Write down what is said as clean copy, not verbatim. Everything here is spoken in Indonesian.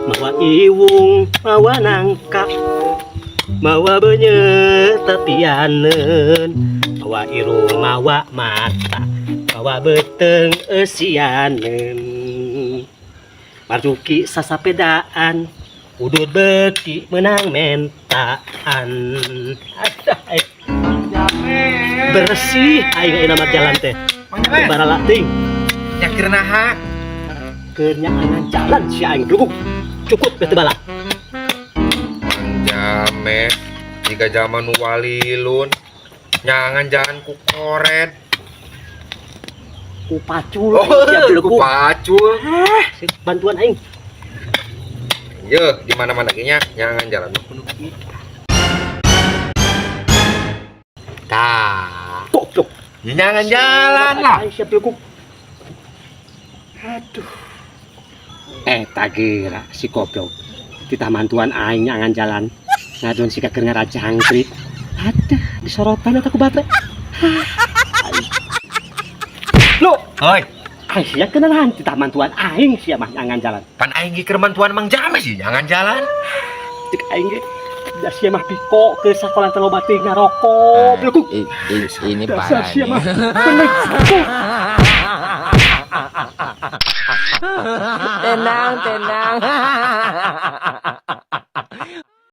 Mawa iwung, mawa nangka, mawa benye tetianen, mawa irung, mawa mata, mawa beteng esianen. Marjuki sasapedaan, udut beki menang mentaan. Adai. Bersih aing nama jalan teh. Baralating. Nyakir naha. Kenyaangan jalan si aing duguk. Cukup bete bala. Jame jika zaman walilun nyangan jalan ku koret. Ku pacul. Ku pacul. Bantuan aing. Ye, di mana-mana kayaknya nyangan jalan penuh. Tah. Goblok. Ya nyangan jalan lah. Siap duguk. Aduh. Tagira si goblok. Kita mantuan aing nyangan jalan. Ngadon si kakek ngaraja angkrit. Ada di sorotan ataku bapak. Lo, Hoi, Aisyah kenalan kita mantuan aing sia mah nyangan jalan. pan aing ge keur mantuan Mang Jame sih nyangan jalan. Cek aing ge da sia mah piko ke sakola teh loba teh ngarokok. Blekuk. Ini Dasar parah sia mah. nih. Tenang, tenang.